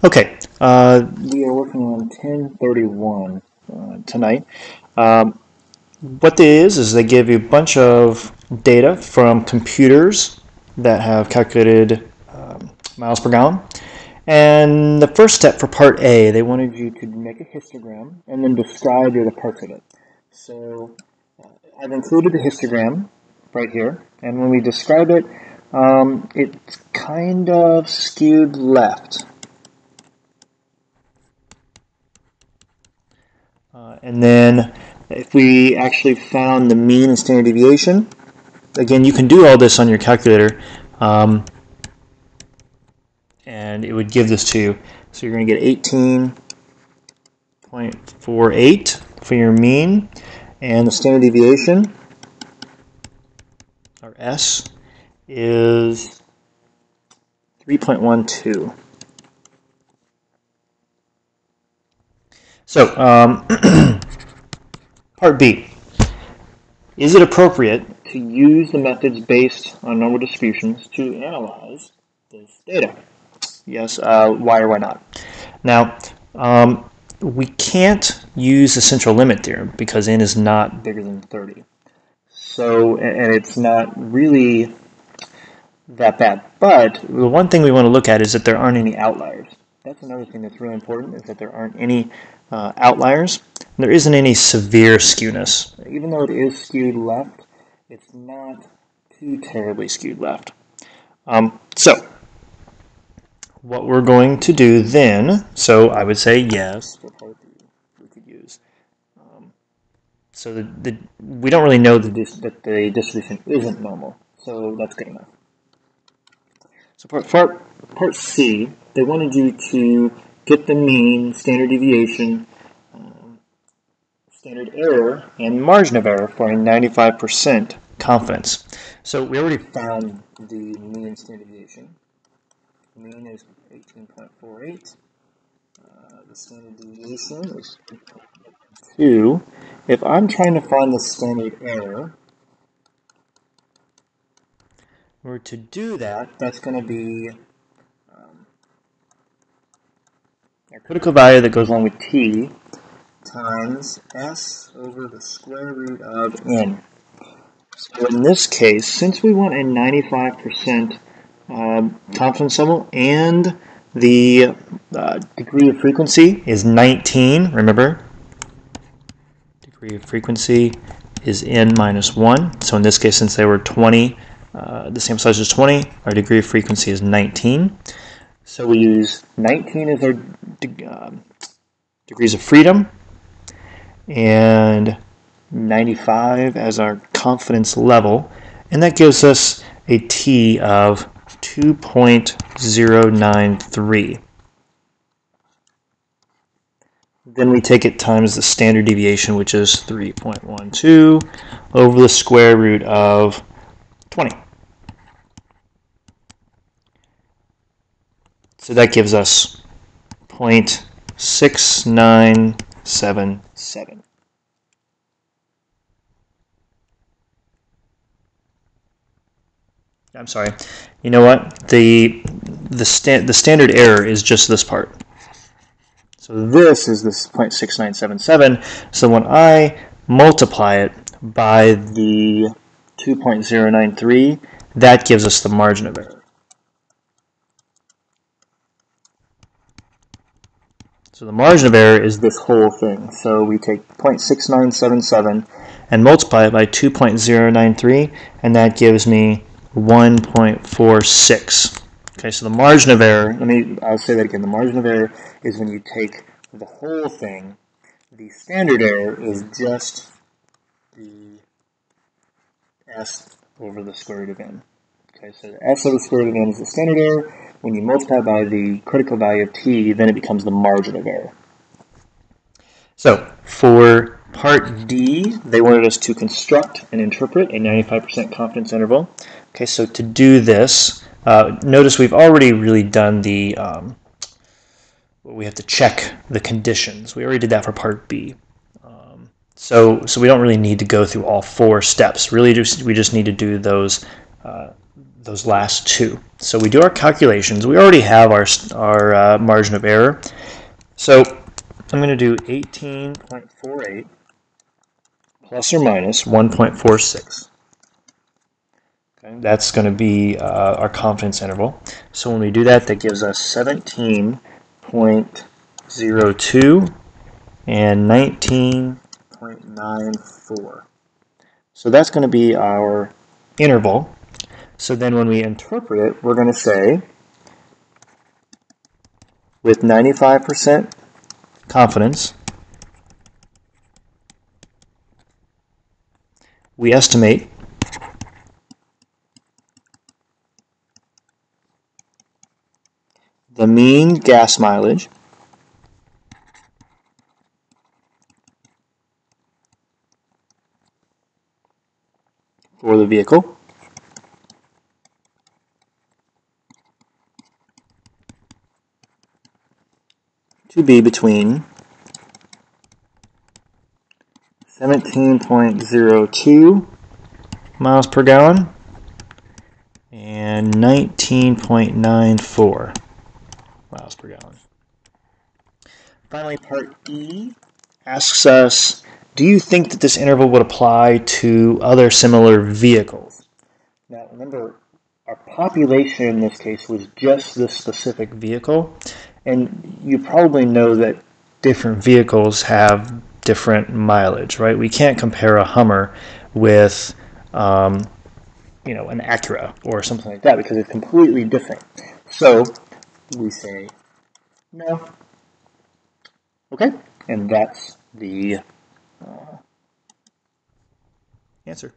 Okay, we are working on 1031 tonight. What it is they give you a bunch of data from computers that have calculated miles per gallon. And the first step for part A, they wanted you to make a histogram and then describe the parts of it. So I've included the histogram right here, and when we describe it, it's kind of skewed left. And then if we actually found the mean and standard deviation, again, you can do all this on your calculator, and it would give this to you. So you're going to get 18.48 for your mean, and the standard deviation, or S, is 3.12. So, part B. Is it appropriate to use the methods based on normal distributions to analyze this data? Yes, why or why not? Now, we can't use the central limit theorem because n is not bigger than 30. So, and it's not really that bad. But the one thing we want to look at is that there aren't any outliers. That's another thing that's really important, is that there aren't any outliers. There isn't any severe skewness. Even though it is skewed left, it's not too terribly skewed left. So what we're going to do then, so I would say yes for part B, we could use. So we don't really know that the distribution isn't normal, so that's good enough. So part C, they wanted you to get the mean, standard deviation, standard error, and margin of error for a 95% confidence. So we already found the mean standard deviation. The mean is 18.48. The standard deviation is 2. If I'm trying to find the standard error, or to do that, that's going to be a critical value that goes along with t times s over the square root of n. So in this case, since we want a 95% confidence level and the degree of frequency is 19, remember, degree of frequency is n minus 1. So in this case, since they were 20, the sample size is 20, our degree of frequency is 19. So we use 19 as our degrees of freedom and 95 as our confidence level, and that gives us a t of 2.093. Then we take it times the standard deviation, which is 3.12 over the square root of 20. So that gives us 0.6977. I'm sorry. You know what? The standard error is just this part. So this is this 0.6977. So when I multiply it by the 2.093, that gives us the margin of error. So the margin of error is this whole thing. So we take 0.6977 and multiply it by 2.093, and that gives me 1.46. Okay, so the margin of error, I'll say that again. The margin of error is when you take the whole thing. The standard error is just the s over the square root of n. Okay, so the s over the square root of n is the standard error. When you multiply by the critical value of t, then it becomes the margin of error. So for part D, they wanted us to construct and interpret a 95% confidence interval. Okay, so to do this, notice we've already really done the, we have to check the conditions. We already did that for part B. So we don't really need to go through all 4 steps. Really, we just need to do those those last two. So we do our calculations. We already have our margin of error. So I'm going to do 18.48 plus or minus 1.46. Okay, that's going to be our confidence interval. So when we do that, that gives us 17.02 and 19.94. So that's going to be our interval. So then when we interpret it, we're going to say, with 95% confidence, we estimate the mean gas mileage for the vehicle to be between 17.02 miles per gallon and 19.94 miles per gallon. Finally, part E asks us, do you think that this interval would apply to other similar vehicles? Now, remember, our population in this case was just this specific vehicle, and you probably know that different vehicles have different mileage, right? We can't compare a Hummer with, an Acura or something like that because it's completely different. So we say no. Okay, and that's the answer.